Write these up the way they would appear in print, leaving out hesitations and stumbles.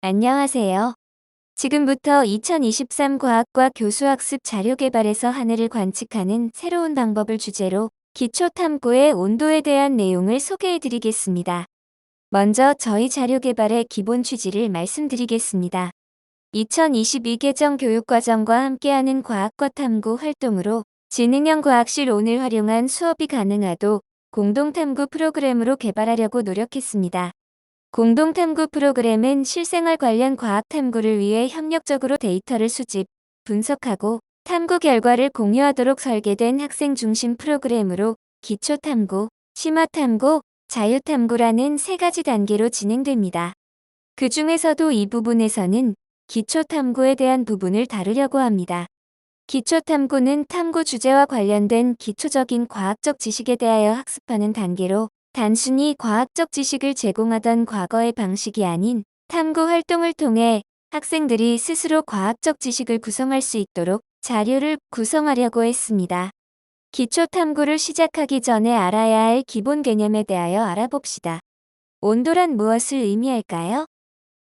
안녕하세요. 지금부터 2023 과학과 교수학습 자료개발에서 하늘을 관측하는 새로운 방법을 주제로 기초 탐구의 온도에 대한 내용을 소개해 드리겠습니다. 먼저 저희 자료개발의 기본 취지를 말씀드리겠습니다. 2022 개정 교육과정과 함께하는 과학과 탐구 활동으로 지능형 과학실온을 활용한 수업이 가능하도 공동탐구 프로그램으로 개발하려고 노력했습니다. 공동탐구 프로그램은 실생활 관련 과학 탐구를 위해 협력적으로 데이터를 수집, 분석하고 탐구 결과를 공유하도록 설계된 학생 중심 프로그램으로 기초 탐구, 심화 탐구, 자유 탐구라는 세 가지 단계로 진행됩니다. 그 중에서도 이 부분에서는 기초 탐구에 대한 부분을 다루려고 합니다. 기초 탐구는 탐구 주제와 관련된 기초적인 과학적 지식에 대하여 학습하는 단계로 단순히 과학적 지식을 제공하던 과거의 방식이 아닌 탐구 활동을 통해 학생들이 스스로 과학적 지식을 구성할 수 있도록 자료를 구성하려고 했습니다. 기초 탐구를 시작하기 전에 알아야 할 기본 개념에 대하여 알아봅시다. 온도란 무엇을 의미할까요?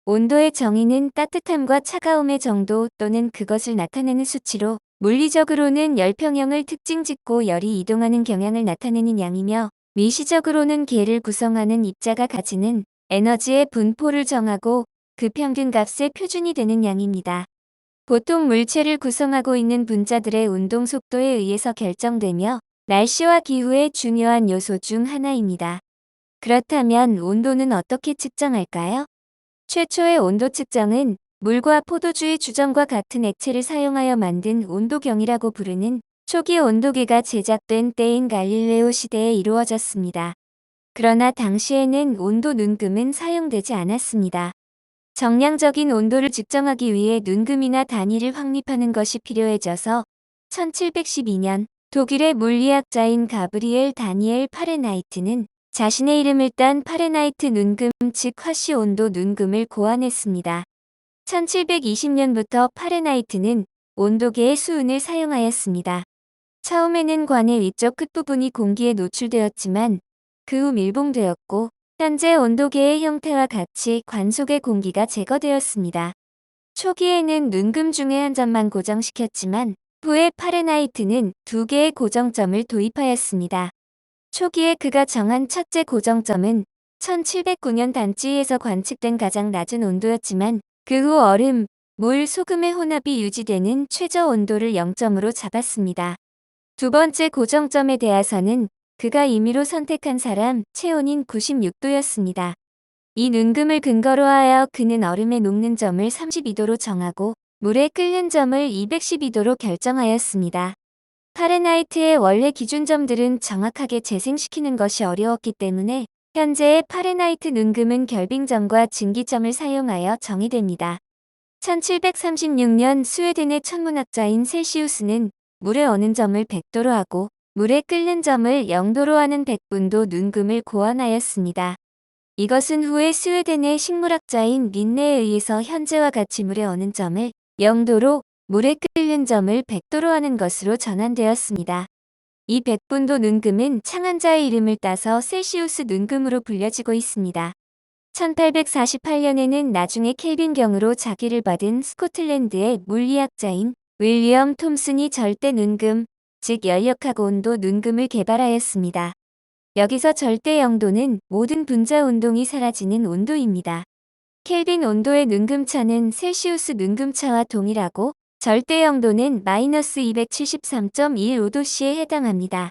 온도의 정의는 따뜻함과 차가움의 정도 또는 그것을 나타내는 수치로 물리적으로는 열평형을 특징 짓고 열이 이동하는 경향을 나타내는 양이며 미시적으로는 계를 구성하는 입자가 가지는 에너지의 분포를 정하고 그 평균값의 표준이 되는 양입니다. 보통 물체를 구성하고 있는 분자들의 운동 속도에 의해서 결정되며 날씨와 기후의 중요한 요소 중 하나입니다. 그렇다면 온도는 어떻게 측정할까요? 최초의 온도 측정은 물과 포도주의 주정과 같은 액체를 사용하여 만든 온도경이라고 부르는 초기 온도계가 제작된 때인 갈릴레오 시대에 이루어졌습니다. 그러나 당시에는 온도 눈금은 사용되지 않았습니다. 정량적인 온도를 측정하기 위해 눈금이나 단위를 확립하는 것이 필요해져서 1712년 독일의 물리학자인 가브리엘 다니엘 파레나이트는 자신의 이름을 딴 파레나이트 눈금 즉 화씨 온도 눈금을 고안했습니다. 1720년부터 파레나이트는 온도계의 수은을 사용하였습니다. 처음에는 관의 위쪽 끝부분이 공기에 노출되었지만 그 후 밀봉되었고 현재 온도계의 형태와 같이 관 속의 공기가 제거되었습니다. 초기에는 눈금 중에 한 점만 고정시켰지만 후에 파레나이트는 두 개의 고정점을 도입하였습니다. 초기에 그가 정한 첫째 고정점은 1709년 단지에서 관측된 가장 낮은 온도였지만 그 후 얼음, 물, 소금의 혼합이 유지되는 최저 온도를 0점으로 잡았습니다. 두 번째 고정점에 대해서는 그가 임의로 선택한 사람 체온인 96도였습니다. 이 눈금을 근거로 하여 그는 얼음에 녹는 점을 32도로 정하고 물에 끓는 점을 212도로 결정하였습니다. 파레나이트의 원래 기준점들은 정확하게 재생시키는 것이 어려웠기 때문에 현재의 파레나이트 눈금은 결빙점과 증기점을 사용하여 정의됩니다. 1736년 스웨덴의 천문학자인 셀시우스는 물에 어는 점을 100도로 하고 물에 끓는 점을 0도로 하는 백분도 눈금을 고안하였습니다. 이것은 후에 스웨덴의 식물학자인 린네에 의해서 현재와 같이 물에 어는 점을 0도로 물에 끓는 점을 100도로 하는 것으로 전환되었습니다. 이 백분도 눈금은 창안자의 이름을 따서 셀시우스 눈금으로 불려지고 있습니다. 1848년에는 나중에 켈빈경으로 자기를 받은 스코틀랜드의 물리학자인 윌리엄 톰슨이 절대 눈금, 즉 열역학 온도 눈금을 개발하였습니다. 여기서 절대 영도는 모든 분자 운동이 사라지는 온도입니다. 켈빈 온도의 눈금차는 셀시우스 눈금차와 동일하고 절대 영도는 마이너스 273.15도씨에 해당합니다.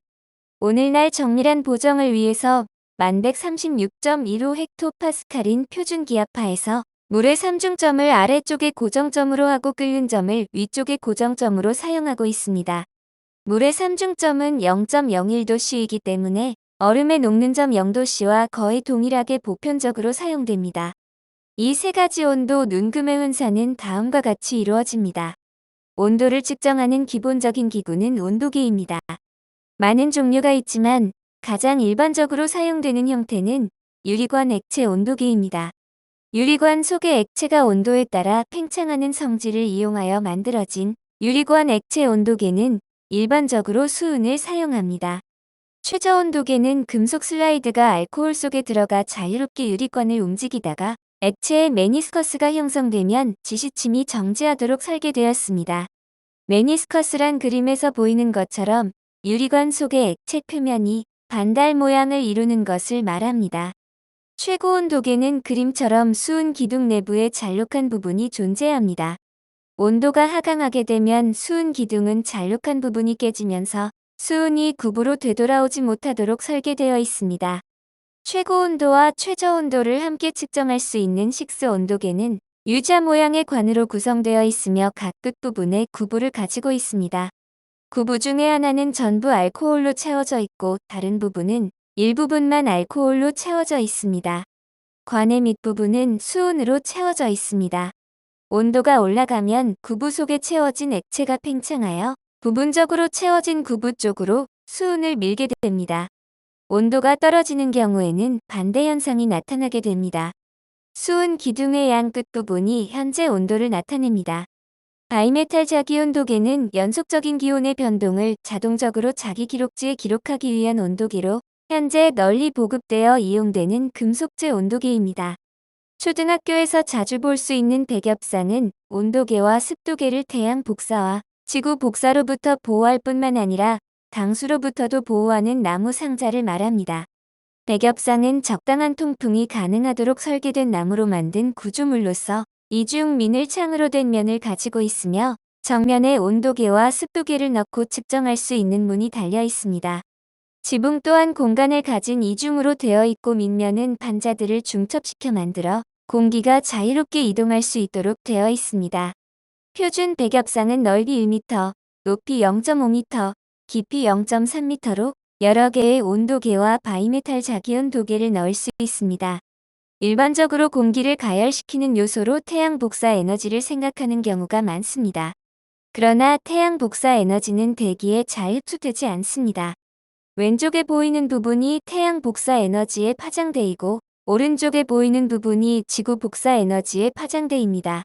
오늘날 정밀한 보정을 위해서 1136.15 헥토파스칼인 표준 기압하에서 물의 삼중점을 아래쪽의 고정점으로 하고 끓는 점을 위쪽의 고정점으로 사용하고 있습니다. 물의 삼중점은 0.01도씨이기 때문에 얼음의 녹는 점 0도씨와 거의 동일하게 보편적으로 사용됩니다. 이 세 가지 온도 눈금의 혼사는 다음과 같이 이루어집니다. 온도를 측정하는 기본적인 기구는 온도계입니다. 많은 종류가 있지만 가장 일반적으로 사용되는 형태는 유리관 액체 온도계입니다. 유리관 속의 액체가 온도에 따라 팽창하는 성질을 이용하여 만들어진 유리관 액체 온도계는 일반적으로 수은을 사용합니다. 최저 온도계는 금속 슬라이드가 알코올 속에 들어가 자유롭게 유리관을 움직이다가 액체에 메니스커스가 형성되면 지시침이 정지하도록 설계되었습니다. 메니스커스란 그림에서 보이는 것처럼 유리관 속의 액체 표면이 반달 모양을 이루는 것을 말합니다. 최고 온도계는 그림처럼 수은 기둥 내부에 잘록한 부분이 존재합니다. 온도가 하강하게 되면 수은 기둥은 잘록한 부분이 깨지면서 수은이 굽으로 되돌아오지 못하도록 설계되어 있습니다. 최고 온도와 최저 온도를 함께 측정할 수 있는 식스 온도계는 U자 모양의 관으로 구성되어 있으며 각 끝부분에 구부를 가지고 있습니다. 구부 중에 하나는 전부 알코올로 채워져 있고 다른 부분은 일부분만 알코올로 채워져 있습니다. 관의 밑부분은 수은으로 채워져 있습니다. 온도가 올라가면 구부 속에 채워진 액체가 팽창하여 부분적으로 채워진 구부 쪽으로 수은을 밀게 됩니다. 온도가 떨어지는 경우에는 반대 현상이 나타나게 됩니다. 수은 기둥의 양 끝부분이 현재 온도를 나타냅니다. 바이메탈 자기온도계는 연속적인 기온의 변동을 자동적으로 자기 기록지에 기록하기 위한 온도계로 현재 널리 보급되어 이용되는 금속재 온도계입니다. 초등학교에서 자주 볼 수 있는 백엽상은 온도계와 습도계를 태양 복사와 지구 복사로부터 보호할 뿐만 아니라 강수로부터도 보호하는 나무 상자를 말합니다. 백엽상은 적당한 통풍이 가능하도록 설계된 나무로 만든 구조물로서 이중 민을 창으로 된 면을 가지고 있으며 정면에 온도계와 습도계를 넣고 측정할 수 있는 문이 달려 있습니다. 지붕 또한 공간을 가진 이중으로 되어 있고 밑면은 반자들을 중첩시켜 만들어 공기가 자유롭게 이동할 수 있도록 되어 있습니다. 표준 백엽상은 넓이 1m, 높이 0.5m, 깊이 0.3m로 여러 개의 온도계와 바이메탈 자기온도계를 넣을 수 있습니다. 일반적으로 공기를 가열시키는 요소로 태양 복사 에너지를 생각하는 경우가 많습니다. 그러나 태양 복사 에너지는 대기에 잘 흡수되지 않습니다. 왼쪽에 보이는 부분이 태양 복사 에너지의 파장대이고 오른쪽에 보이는 부분이 지구 복사 에너지의 파장대입니다.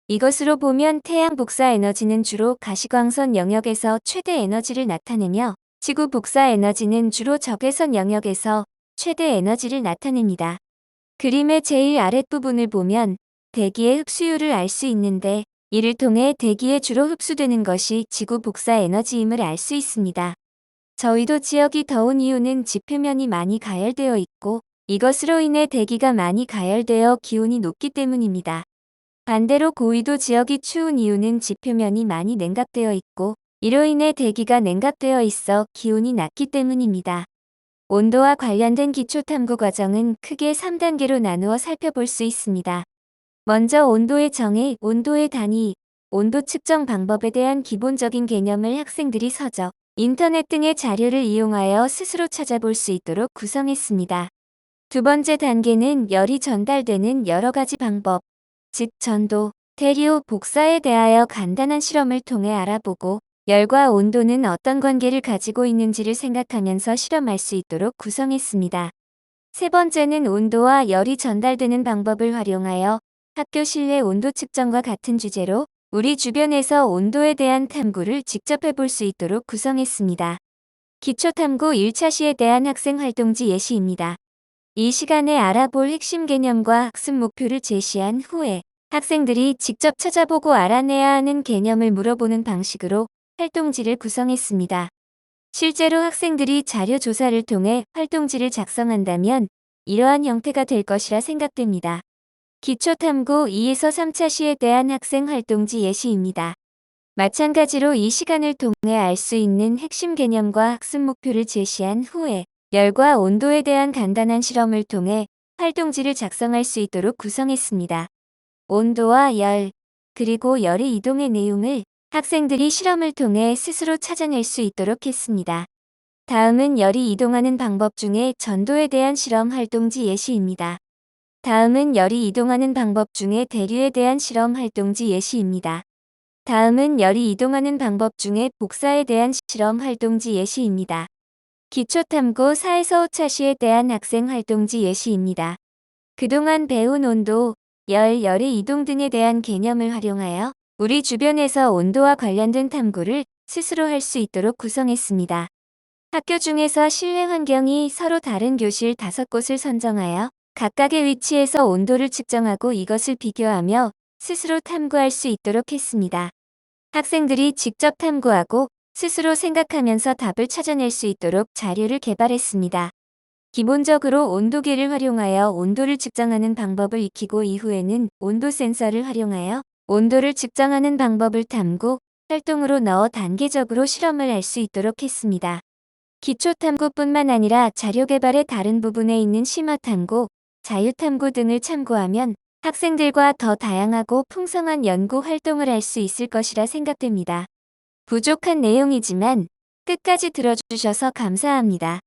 이것으로 보면 태양 복사 에너지는 주로 가시광선 영역에서 최대 에너지를 나타내며 지구 복사 에너지는 주로 적외선 영역에서 최대 에너지를 나타냅니다. 그림의 제일 아랫부분을 보면 대기의 흡수율을 알 수 있는데 이를 통해 대기에 주로 흡수되는 것이 지구 복사 에너지임을 알 수 있습니다. 저희도 지역이 더운 이유는 지표면이 많이 가열되어 있고 이것으로 인해 대기가 많이 가열되어 기온이 높기 때문입니다. 반대로 고위도 지역이 추운 이유는 지표면이 많이 냉각되어 있고 이로 인해 대기가 냉각되어 있어 기온이 낮기 때문입니다. 온도와 관련된 기초 탐구 과정은 크게 3단계로 나누어 살펴볼 수 있습니다. 먼저 온도의 정의, 온도의 단위, 온도 측정 방법에 대한 기본적인 개념을 학생들이 서적, 인터넷 등의 자료를 이용하여 스스로 찾아볼 수 있도록 구성했습니다. 두 번째 단계는 열이 전달되는 여러 가지 방법, 즉 전도, 대류, 복사에 대하여 간단한 실험을 통해 알아보고 열과 온도는 어떤 관계를 가지고 있는지를 생각하면서 실험할 수 있도록 구성했습니다. 세 번째는 온도와 열이 전달되는 방법을 활용하여 학교 실내 온도 측정과 같은 주제로 우리 주변에서 온도에 대한 탐구를 직접 해볼 수 있도록 구성했습니다. 기초탐구 1차 시에 대한 학생 활동지 예시입니다. 이 시간에 알아볼 핵심 개념과 학습 목표를 제시한 후에 학생들이 직접 찾아보고 알아내야 하는 개념을 물어보는 방식으로 활동지를 구성했습니다. 실제로 학생들이 자료 조사를 통해 활동지를 작성한다면 이러한 형태가 될 것이라 생각됩니다. 기초탐구 2에서 3차 시에 대한 학생 활동지 예시입니다. 마찬가지로 이 시간을 통해 알 수 있는 핵심 개념과 학습 목표를 제시한 후에 열과 온도에 대한 간단한 실험을 통해 활동지를 작성할 수 있도록 구성했습니다. 온도와 열, 그리고 열의 이동의 내용을 학생들이 실험을 통해 스스로 찾아낼 수 있도록 했습니다. 다음은 열이 이동하는 방법 중에 전도에 대한 실험 활동지 예시입니다. 다음은 열이 이동하는 방법 중에 대류에 대한 실험 활동지 예시입니다. 다음은 열이 이동하는 방법 중에 복사에 대한 실험 활동지 예시입니다. 기초탐구 4에서 5차 시에 대한 학생 활동지 예시입니다. 그동안 배운 온도, 열, 열의 이동 등에 대한 개념을 활용하여 우리 주변에서 온도와 관련된 탐구를 스스로 할 수 있도록 구성했습니다. 학교 중에서 실내 환경이 서로 다른 교실 5곳을 선정하여 각각의 위치에서 온도를 측정하고 이것을 비교하며 스스로 탐구할 수 있도록 했습니다. 학생들이 직접 탐구하고 스스로 생각하면서 답을 찾아낼 수 있도록 자료를 개발했습니다. 기본적으로 온도계를 활용하여 온도를 측정하는 방법을 익히고 이후에는 온도 센서를 활용하여 온도를 측정하는 방법을 탐구, 활동으로 넣어 단계적으로 실험을 할 수 있도록 했습니다. 기초 탐구뿐만 아니라 자료 개발의 다른 부분에 있는 심화 탐구, 자유 탐구 등을 참고하면 학생들과 더 다양하고 풍성한 연구 활동을 할 수 있을 것이라 생각됩니다. 부족한 내용이지만 끝까지 들어주셔서 감사합니다.